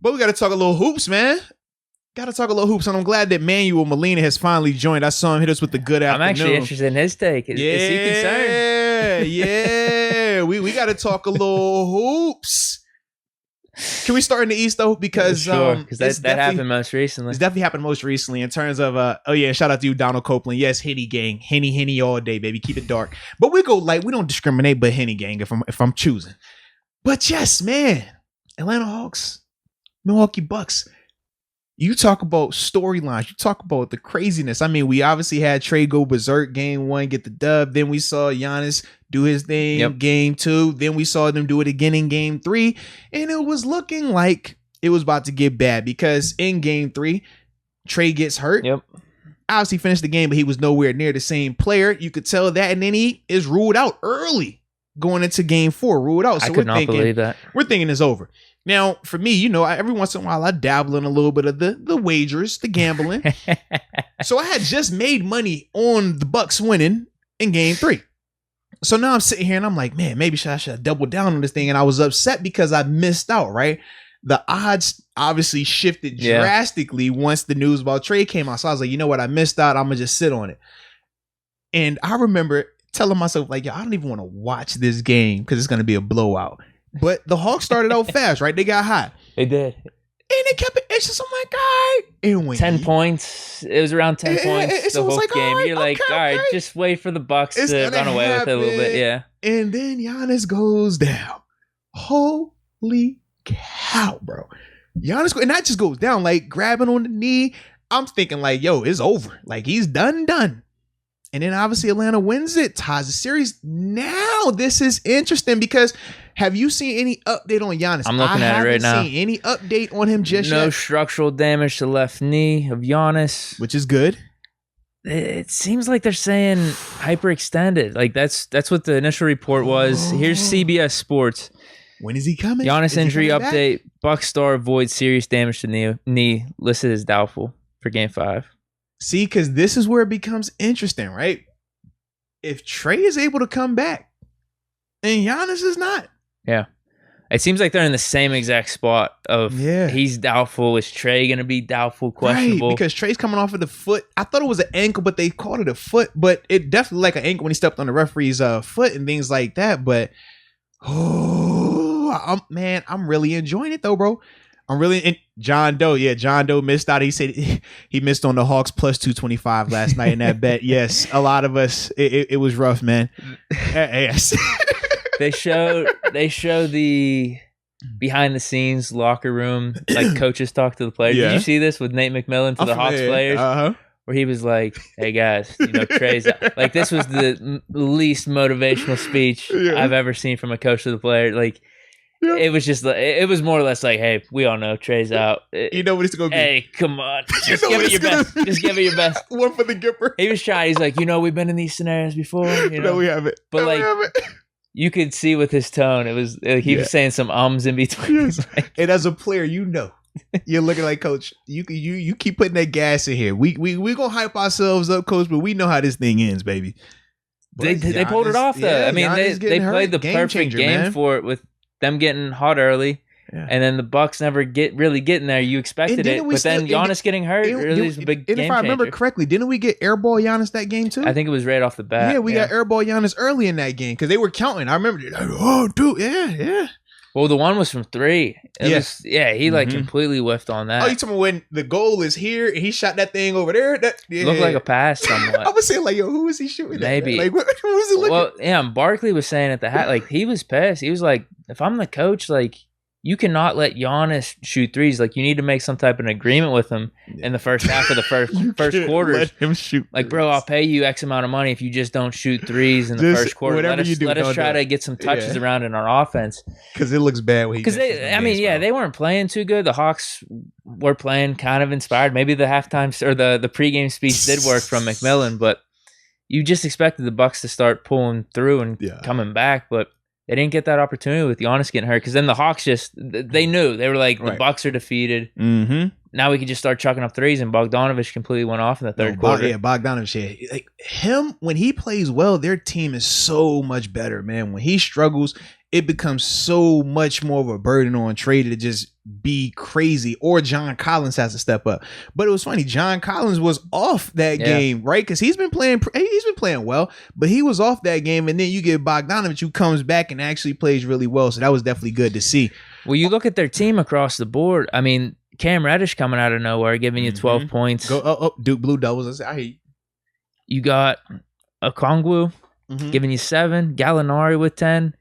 But we got to talk a little hoops, man. Got to talk a little hoops, and I'm glad that Manuel Molina has finally joined. I saw him hit us with the good afternoon. I'm actually interested in his take. Is he concerned? Yeah. we got to talk a little hoops. Can we start in the East, though? Because that happened most recently. It's definitely happened most recently in terms of, shout out to you, Donald Copeland. Yes, Henny gang. Henny all day, baby. Keep it dark. But we go light. We don't discriminate, but Henny gang if I'm choosing. But yes, man. Atlanta Hawks, Milwaukee Bucks. You talk about storylines. You talk about the craziness. I mean, we obviously had Trey go berserk game 1, get the dub. Then we saw Giannis do his thing game 2. Then we saw them do it again in game 3. And it was looking like it was about to get bad because in game 3, Trey gets hurt. Yep. Obviously finished the game, but he was nowhere near the same player. You could tell that. And then he is ruled out early going into game 4, ruled out. So I could not believe that. We're thinking it's over. Now, for me, every once in a while, I dabble in a little bit of the wagers, the gambling. So I had just made money on the Bucks winning in game 3. So now I'm sitting here and I'm like, man, maybe I should double down on this thing. And I was upset because I missed out, right? The odds obviously shifted drastically once the news about Trey came out. So I was like, you know what? I missed out. I'm going to just sit on it. And I remember telling myself, like, yo, I don't even want to watch this game because it's going to be a blowout. But the Hawks started out fast, right? They got hot. They did. And they kept it. It's just, I'm like, all right. And when 10 points. It was around 10 points the whole like, game. Right, You're like, all right, just wait for the Bucks to run away with it a little bit. Yeah. And then Giannis goes down. Holy cow, bro. Giannis, and that just goes down, like grabbing on the knee. I'm thinking like, yo, it's over. Like he's done. And then obviously Atlanta wins it, ties the series. Now this is interesting because have you seen any update on Giannis? I'm looking at it right now. I haven't seen any update on him just yet. No structural damage to left knee of Giannis, which is good. It seems like they're saying hyperextended. Like that's what the initial report was. Here's CBS Sports. When is he coming? Giannis injury update. Buck star avoids serious damage to knee. Listed as doubtful for Game 5. See, because this is where it becomes interesting, right? If Trey is able to come back and Giannis is not. Yeah. It seems like they're in the same exact spot of he's doubtful. Is Trey going to be doubtful, questionable? Right, because Trey's coming off of the foot. I thought it was an ankle, but they called it a foot. But it definitely like an ankle when he stepped on the referee's foot and things like that. But, I'm really enjoying it though, bro. John Doe missed out. He said he missed on the Hawks plus 225 last night in that bet. Yes, a lot of us. It was rough, man. Yes. They show the behind the scenes locker room, like coaches talk to the players. Yeah. Did you see this with Nate McMillan to the Hawks players? Where he was like, "Hey guys, Trey's out." Like this was the least motivational speech I've ever seen from a coach to the player. Like. Yep. It was just it was more or less like, hey, we all know Trey's out. You know what it's gonna be? Hey, come on, just give it your best. Just give it your best. One for the Gipper. He was trying. He's like, we've been in these scenarios before. No, we haven't. But you could see with his tone, it was he was saying some ums in between. Yes. And as a player, you're looking like, coach. You keep putting that gas in here. We gonna hype ourselves up, coach, but we know how this thing ends, baby. They pulled it off though. Yeah, I mean, they played the perfect game for it with them getting hot early, and then the Bucks never really getting there. You expected it, but then Giannis getting hurt really is a big game changer. And if I remember correctly, didn't we get airball Giannis that game too? I think it was right off the bat. Yeah, we got airball Giannis early in that game because they were counting. I remember, oh, dude, yeah. Well, the one was from 3. He completely whiffed on that. Oh, you talking about when the goal is here and he shot that thing over there? Looked like a pass somewhat. I was saying like, yo, who was he shooting? Maybe. Like, what was it looking? Well, yeah, Barkley was saying at the hat, like he was pissed. He was like, if I'm the coach, like you cannot let Giannis shoot threes. Like you need to make some type of an agreement with him in the first half of the first quarters. Let him shoot. Like, bro, I'll pay you X amount of money if you just don't shoot threes in the first quarter. Let us try to get some touches around in our offense because it looks bad. Because they weren't playing too good. The Hawks were playing kind of inspired. Maybe the halftime or the pregame speech did work from McMillan, but you just expected the Bucks to start pulling through and coming back, but. They didn't get that opportunity with Giannis getting hurt because then the Hawks they knew. They were like, the Bucks are defeated. Mm-hmm. Now we could just start chucking up threes, and Bogdanovich completely went off in the third quarter. Yeah, Bogdanovich. Like him, when he plays well, their team is so much better, man. When he struggles, it becomes so much more of a burden on Trey to just be crazy, or John Collins has to step up. But it was funny, John Collins was off that game, right? Because he's been playing well, but he was off that game, and then you get Bogdanovich, who comes back and actually plays really well. So that was definitely good to see. Well, you look at their team across the board. I mean, Cam Reddish coming out of nowhere, giving you 12 points. Duke Blue Devils. I hear you. You got Okongwu giving you 7, Gallinari with 10.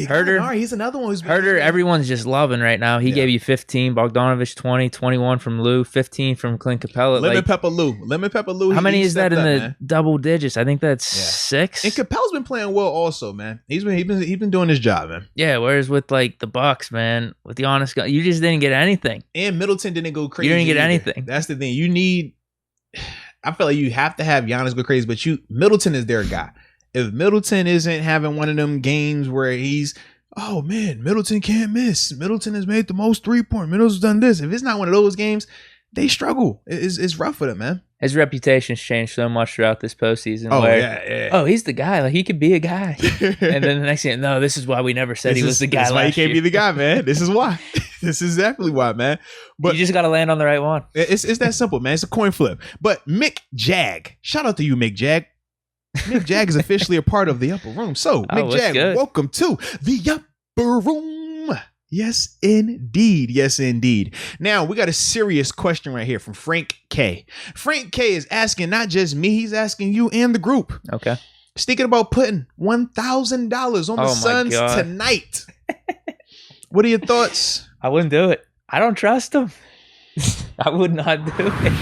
Herter, he's another one who's Herter, everyone's just loving right now. He gave you 15, Bogdanovich 20, 21 from Lou, 15 from Clint Capella. Lemon Pepper Lou. How many is that in the double digits? I think that's 6. And Capella's been playing well also, man. He's been doing his job, man. Yeah, whereas with like the Bucks, man, with the honest guy, you just didn't get anything. And Middleton didn't go crazy. You didn't get anything. That's the thing. I feel like you have to have Giannis go crazy, but Middleton is their guy. If Middleton isn't having one of them games where he's, oh man, Middleton can't miss. Middleton has made the most 3-point. Middleton's done this. If it's not one of those games, they struggle. It's rough for them, man. His reputation's changed so much throughout this postseason. Oh, he's the guy. Like, he could be a guy. And then the next thing, no, this is why we never said he was the guy. That's why he can't be the guy, man. This is why. This is exactly why, man. But you just got to land on the right one. It's that simple, man. It's a coin flip. But Mick Jag, shout out to you, Mick Jag. Mick Jag is officially a part of the Upper Room. So, Mick Jag, welcome to the Upper Room. Yes, indeed. Yes, indeed. Now, we got a serious question right here from Frank K. Frank K is asking not just me, he's asking you and the group. Okay. He's thinking about putting $1,000 on the Suns tonight. What are your thoughts? I wouldn't do it. I don't trust him. I would not do it.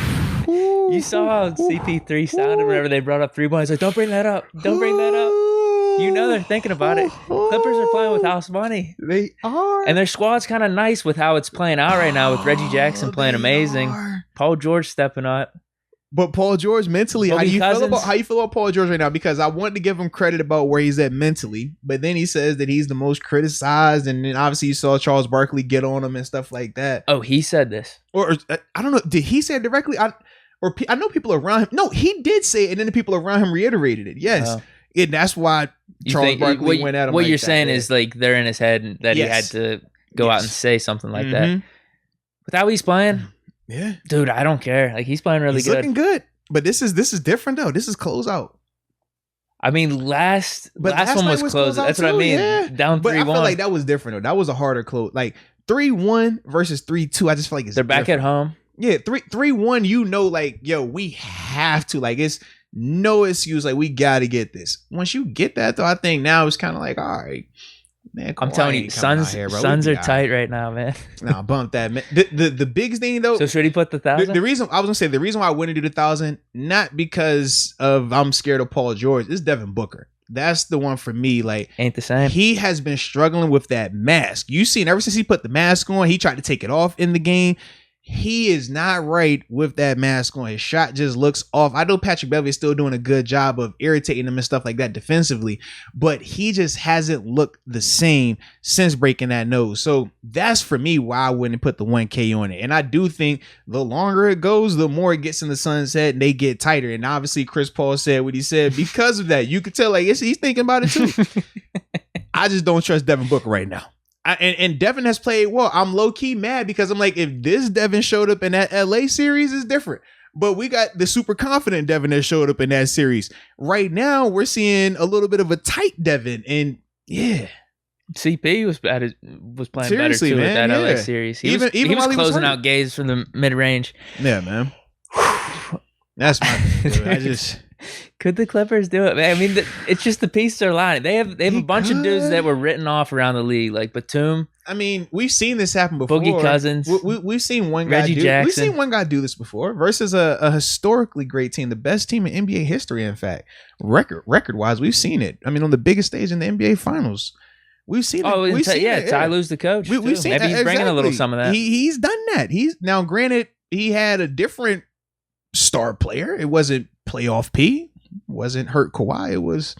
You saw how CP3 sounded whenever they brought up 3 points. Like, don't bring that up. Don't bring that up. You know they're thinking about it. Clippers are playing with house money. They are. And their squad's kind of nice with how it's playing out right now with Reggie Jackson playing amazing. Paul George stepping up. But Paul George mentally, how you feel about Paul George right now? Because I wanted to give him credit about where he's at mentally, but then he says that he's the most criticized, and then obviously you saw Charles Barkley get on him and stuff like that. Oh, he said this. Or I don't know. Did he say it directly? I know people around him. No, he did say it, and then the people around him reiterated it. Yes. And that's why Charles Barkley went at him. What you're saying is like they're in his head and that he had to go out and say something like that. With how he's playing, dude, I don't care. Like, he's playing really good. He's looking good. But this is different though. This is closeout. I mean, last one was closeout. That's what I mean. Yeah. Down 3-1. But I feel like that was different though. That was a harder close. Like 3-1 versus 3-2. I just feel like they're back at home. Yeah, 3-1. You know, like, yo, we have to. Like, it's no excuse. Like, we got to get this. Once you get that though, I think now it's kind of like, all right. Man, I'm telling you, Suns are tight right now, man. Nah, bump that, man. The biggest thing though. So should he put the 1,000? The reason why I wouldn't do the 1,000, not because of I'm scared of Paul George. It's Devin Booker. That's the one for me. Like, ain't the same. He has been struggling with that mask. You seen ever since he put the mask on, he tried to take it off in the game. He is not right with that mask on. His shot just looks off. I know Patrick Beverley is still doing a good job of irritating him and stuff like that defensively, but he just hasn't looked the same since breaking that nose. So that's for me why I wouldn't put the 1K on it. And I do think the longer it goes, the more it gets in the Suns' head and they get tighter. And obviously Chris Paul said what he said because of that. You could tell like he's thinking about it too. I just don't trust Devin Booker right now. And Devin has played well. I'm low-key mad because I'm like, if this Devin showed up in that LA series, it's different. But we got the super confident Devin that showed up in that series. Right now, we're seeing a little bit of a tight Devin. And yeah. CP was playing seriously, better too with that LA series. He was closing out games from the mid-range. Yeah, man. That's my thing, dude. Could the Clippers do it? I mean, it's just the pieces are lining. They have a bunch of dudes that were written off around the league, like Batum. I mean, we've seen this happen before. Boogie Cousins. We've seen one guy Reggie Jackson. We've seen one guy do this before versus a historically great team, the best team in NBA history. In fact, record wise, we've seen it. I mean, on the biggest stage in the NBA Finals, we've seen it. Ty Lue's the coach. We've seen maybe he's bringing a little some of that. He's done that. He's now granted he had a different star player. It wasn't playoff P. Wasn't hurt Kawhi. It was,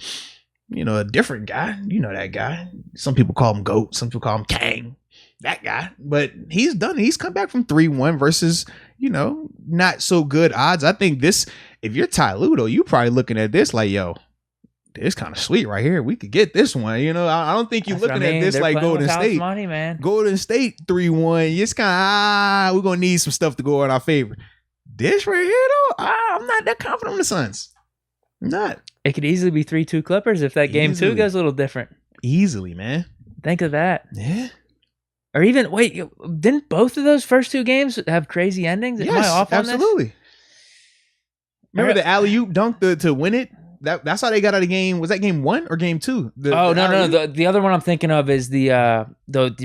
a different guy. You know that guy. Some people call him GOAT. Some people call him Kang. That guy. But he's done it. He's come back from 3-1 versus, not so good odds. I think this, if you're Ty Lue, though, you're probably looking at this like, yo, it's kind of sweet right here. We could get this one. You know, I don't think you're looking at this They're like playing Golden with house State. money, man. Golden State 3-1. It's kind of, we're going to need some stuff to go in our favor. This right here, though, I'm not that confident on the Suns. I'm not. It could easily be 3-2 Clippers if that game 2 goes a little different. Easily, man. Think of that. Yeah. Or even, wait, didn't both of those first 2 games have crazy endings? Yes, Am I off on absolutely. this? Remember the alley-oop dunk to win it? That's how they got out of game. Was that game 1 or game 2? No. The other one I'm thinking of is the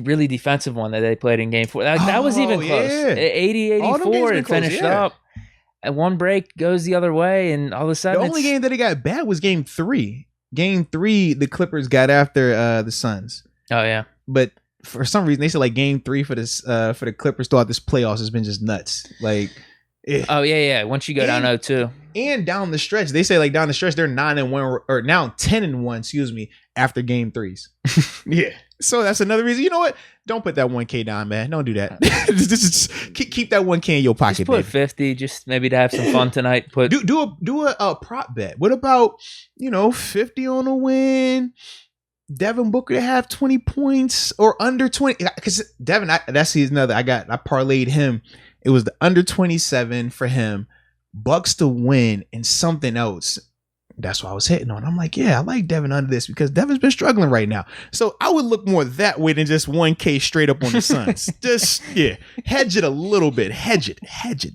really defensive one that they played in game 4. That was even close. Yeah. 80-84, it finished up. And one break goes the other way, and all of a sudden, the only game that it got bad was game 3. Game 3, the Clippers got after the Suns. Oh yeah, but for some reason they said like game 3 for the Clippers throughout this playoffs has been just nuts. Like, oh yeah. Once you go down 0-2, and down the stretch, they say like down the stretch they're 9-1 or now 10-1. Excuse me, after game 3s. Yeah. So that's another reason. You know what? Don't put that 1K down, man. Don't do that. just keep that 1K in your pocket. Just put baby. 50, just maybe to have some fun tonight. Do a prop bet. What about 50 on a win? Devin Booker to have 20 points or under 20? Because Devin, that's another. I parlayed him. It was the under 27 for him. Bucks to win and something else. That's what I was hitting on. I'm like, yeah, I like Devin under this because Devin's been struggling right now. So I would look more that way than just 1K straight up on the Suns. Just, hedge it a little bit. Hedge it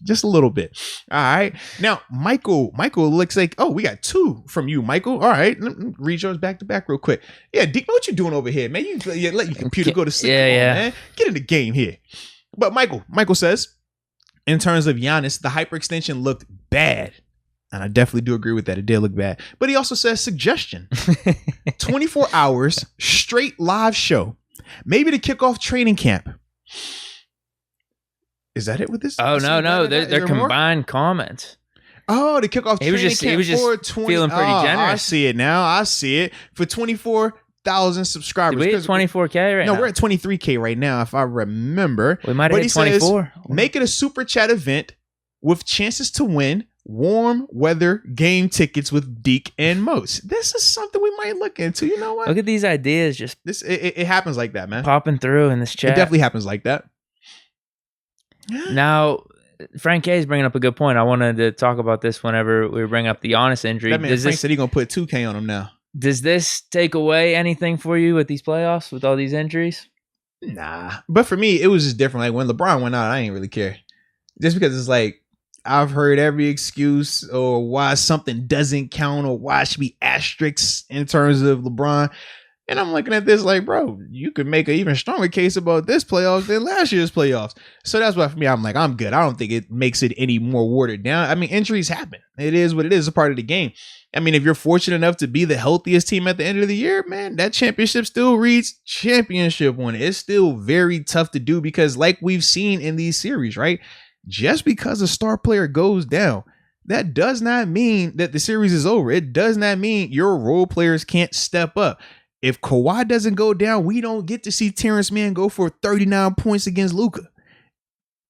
just a little bit. All right. Now, Michael looks like, we got 2 from you, Michael. All right. Let me read yours back to back real quick. Yeah, Deke, what you doing over here, man? You let your computer go to sleep. Yeah. Man. Get in the game here. But Michael says, in terms of Giannis, the hyperextension looked bad. And I definitely do agree with that. It did look bad. But he also says suggestion. 24 hours, straight live show. Maybe to kick off training camp. Is that it with this? Oh, no. They're combined comments. Oh, to kick off training camp. He was just feeling pretty generous. I see it now. I see it. For 24,000 subscribers. Did we hit 24K right now? No, we're at 23K right now, if I remember. We might have hit 24. Make it a super chat event with chances to win warm weather game tickets with Deke and Mos. This is something we might look into. You know what? Look at these ideas just it happens like that, man. Popping through in this chat. It definitely happens like that. Now, Frank K is bringing up a good point. I wanted to talk about this whenever we bring up the Giannis injury. That man Frank said he's going to put 2K on him now. Does this take away anything for you with these playoffs, with all these injuries? Nah. But for me, it was just different. Like when LeBron went out, I didn't really care. Just because it's like, I've heard every excuse or why something doesn't count or why it should be asterisks in terms of LeBron. And I'm looking at this like, bro, you could make an even stronger case about this playoffs than last year's playoffs. So that's why for me, I'm like, I'm good. I don't think it makes it any more watered down. I mean, injuries happen. It is what it is, a part of the game. I mean, if you're fortunate enough to be the healthiest team at the end of the year, man, that championship still reads championship on it. It's still very tough to do because like we've seen in these series, right? Just because a star player goes down, that does not mean that the series is over. It does not mean your role players can't step up. If Kawhi doesn't go down, we don't get to see Terrence Mann go for 39 points against Luka.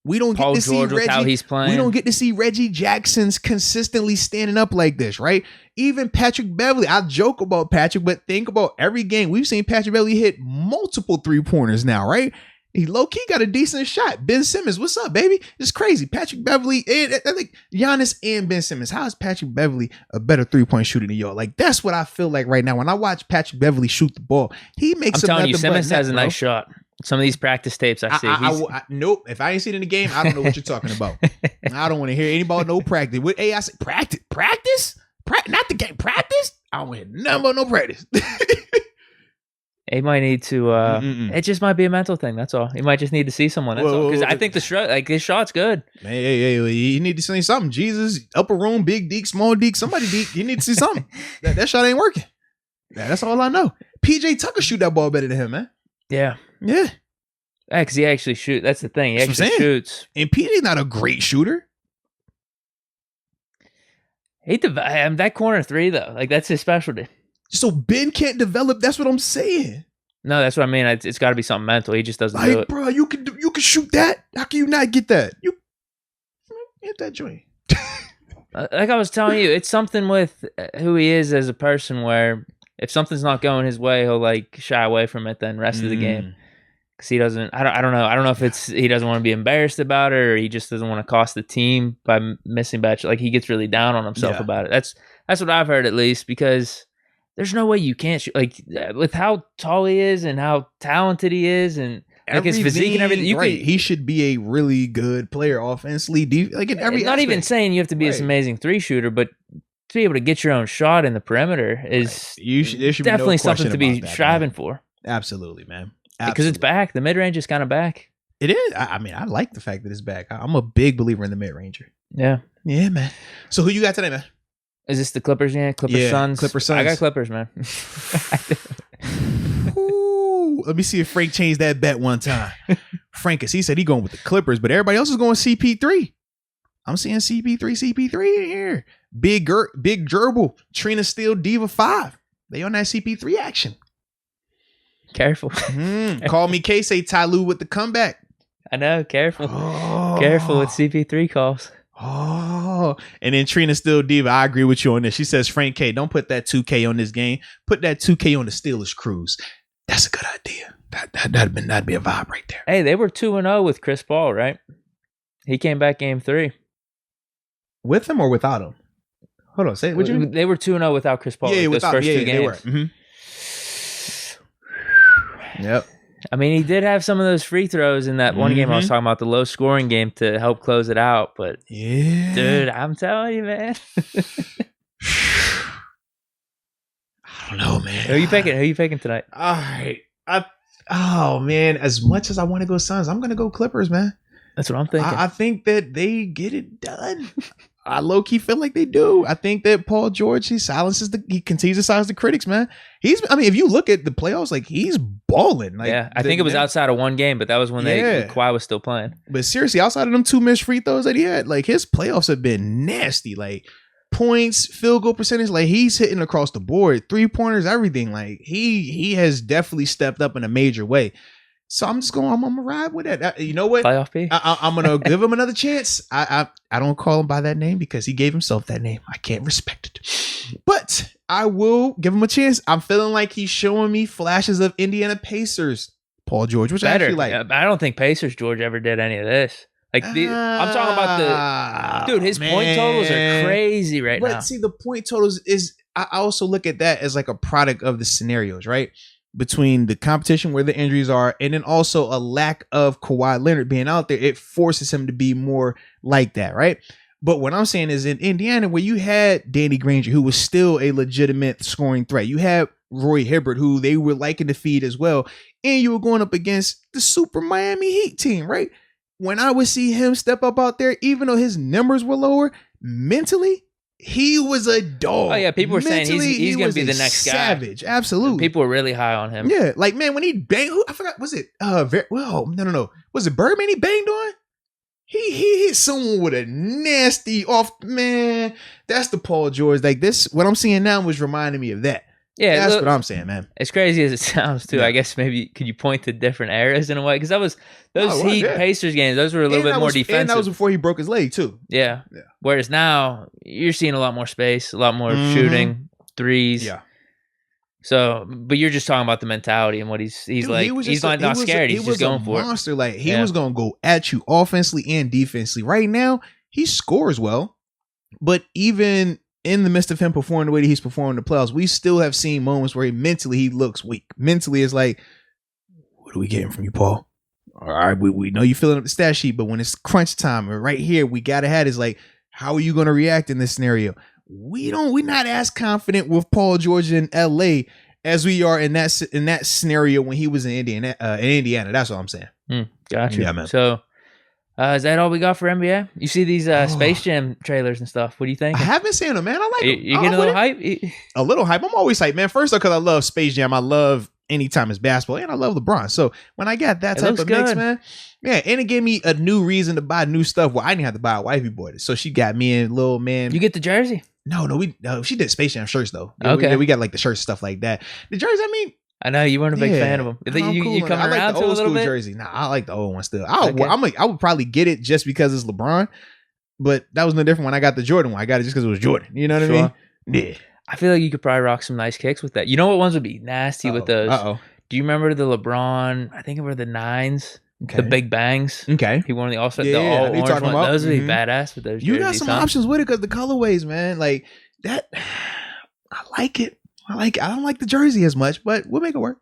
We don't get to see Reggie. How he's playing. We don't get to see Reggie Jackson's consistently standing up like this, right? Even Patrick Beverly. I joke about Patrick, but think about every game we've seen Patrick Beverly hit multiple 3-pointers now, right? He low-key got a decent shot. Ben Simmons, what's up, baby? It's crazy. Patrick Beverly, and I think Giannis and Ben Simmons. How is Patrick Beverly a better 3-point shooter than y'all? Like, that's what I feel like right now. When I watch Patrick Beverly shoot the ball, he makes I'm telling you, Simmons has a nice shot. Some of these practice tapes I see. Nope. If I ain't seen it in the game, I don't know what you're talking about. I don't want to hear any about no practice. Hey, I said practice? Not the game. Practice? I don't want to hear nothing about no practice. He might need to. It just might be a mental thing. That's all. He might just need to see someone. That's all. Because I think his shot's good. Hey, you need to see something. Jesus, upper room, big Deke, small Deke, somebody Deke. You need to see something. that shot ain't working. That's all I know. PJ Tucker shoot that ball better than him, man. Yeah. Yeah, because he actually shoots. That's the thing. He actually shoots. And PJ's not a great shooter. That corner 3 though. Like that's his specialty. So Ben can't develop. That's what I'm saying. No, that's what I mean. It's got to be something mental. He just doesn't do it. Bro, you can shoot that. How can you not get that? You hit that joint. like I was telling you, it's something with who he is as a person where if something's not going his way, he'll like shy away from it then rest of the game. Because he doesn't, I don't know. I don't know if it's he doesn't want to be embarrassed about it or he just doesn't want to cost the team by missing batch. Like he gets really down on himself about it. That's what I've heard at least, because there's no way you can't shoot. Like with how tall he is and how talented he is and like his physique and everything. He should be a really good player offensively. Like in every not aspect. even saying you have to be this amazing 3-shooter, but to be able to get your own shot in the perimeter is there should definitely be no something to be that, striving man. for. Absolutely, man. Because it's back. The mid-range is kind of back. It is. I mean, I like the fact that it's back. I'm a big believer in the mid-ranger. Yeah. Yeah, man. So who you got today, man? Is this the Clippers game? Clippers Suns? Clippers Suns. I got Clippers, man. Ooh, let me see if Frank changed that bet one time. Frank, he said he going with the Clippers, but everybody else is going CP3. I'm seeing CP3 in here. Big Gerbil, Trina Steele, Diva 5. They on that CP3 action. Careful. Call me K, say Ty Lue with the comeback. I know, careful. Careful with CP3 calls. Oh, and then Trina Steele Diva, I agree with you on this. She says, Frank K, don't put that 2K on this game. Put that 2K on the Steelers cruise. That's a good idea. That'd be a vibe right there. Hey, they were 2-0 with Chris Paul, right? He came back game 3. With him or without him? Hold on, say it. They were 2-0 without Chris Paul. Yeah, those first 2 games. They were. Mm-hmm. Yep. I mean, he did have some of those free throws in that one game I was talking about, the low scoring game to help close it out. But yeah, dude, I'm telling you, man. I don't know, man. Who are you picking tonight? All right. Oh man, as much as I want to go Suns, I'm gonna go Clippers, man. That's what I'm thinking. I think that they get it done. I low key feel like they do. I think that Paul George, he continues to silence the critics, man. If you look at the playoffs, like he's balling. Like, yeah, I think it was outside of one game, but that was when Kawhi was still playing. But seriously, outside of them 2 missed free throws that he had, like his playoffs have been nasty. Like points, field goal percentage, like he's hitting across the board, 3-pointers, everything. Like he has definitely stepped up in a major way. So I'm gonna ride with that. You know what? Playoff P. I'm gonna give him another chance. I don't call him by that name because he gave himself that name. I can't respect it, but I will give him a chance. I'm feeling like he's showing me flashes of Indiana Pacers, Paul George, which I actually like. I don't think Pacers George ever did any of this. Like I'm talking about dude. His point totals are crazy right now. But see, the point totals is I also look at that as like a product of the scenarios, right? Between the competition where the injuries are and then also a lack of Kawhi Leonard being out there, it forces him to be more like that, right? But what I'm saying is in Indiana, where you had Danny Granger, who was still a legitimate scoring threat, you had Roy Hibbert, who they were liking to feed as well, and you were going up against the super Miami Heat team, right? When I would see him step up out there, even though his numbers were lower, mentally, he was a dog. Oh yeah, people were saying he's going to be the next guy. Savage, absolutely. People were really high on him. Yeah, like man, when he banged, I forgot, was it? No. Was it Birdman he banged on? He hit someone with a nasty off. Man, that's the Paul George. Like this, what I'm seeing now was reminding me of that. Yeah, that's what I'm saying, man. As crazy as it sounds, too, I guess maybe could you point to different eras in a way? Because those Heat Pacers games, those were a little bit more defensive. And that was before he broke his leg, too. Yeah. Whereas now, you're seeing a lot more space, a lot more shooting, threes. Yeah. So, but you're just talking about the mentality and what he's Dude, like. He's not scared. He's just going for it. Monster. Like he was going to go at you offensively and defensively. Right now, he scores well, but even in the midst of him performing the way that he's performing in the playoffs, we still have seen moments where he looks weak. Mentally, it's like, what are we getting from you, Paul? All right, we know you're filling up the stat sheet, but when it's crunch time, and right here, we gotta have is like, how are you going to react in this scenario? We're not as confident with Paul George in LA as we are in that scenario when he was in Indiana. That's what I'm saying. Gotcha. Yeah, man. So, is that all we got for NBA? You see these Space Jam trailers and stuff. What do you think? I haven't seen them, man. I like them. You getting a little hype? A little hype. I'm always hype, man. First, because I love Space Jam. I love anytime it's basketball, and I love LeBron. So when I got that type of mix, man, yeah, and it gave me a new reason to buy new stuff. Well, I didn't have to buy a wifey boy, so she got me a little man. You get the jersey? No, she did Space Jam shirts though. Okay, we got like the shirts, stuff like that. The jersey, I mean. I know you weren't a big fan of them. You coming around like the to old a little school bit? Jersey. Nah, I like the old one still. I would probably get it just because it's LeBron. But that was no different when I got the Jordan one. I got it just because it was Jordan. You know what I mean? Yeah. I feel like you could probably rock some nice kicks with that. You know what ones would be nasty with those? Do you remember the LeBron? I think it were the 9s. Okay. The Big Bangs. Okay. He won the All-Star. The all-orange one. About? Those would be badass with those jerseys. You got some options with it because the colorways, man. Like that. I like it. I don't like the jersey as much, but we'll make it work.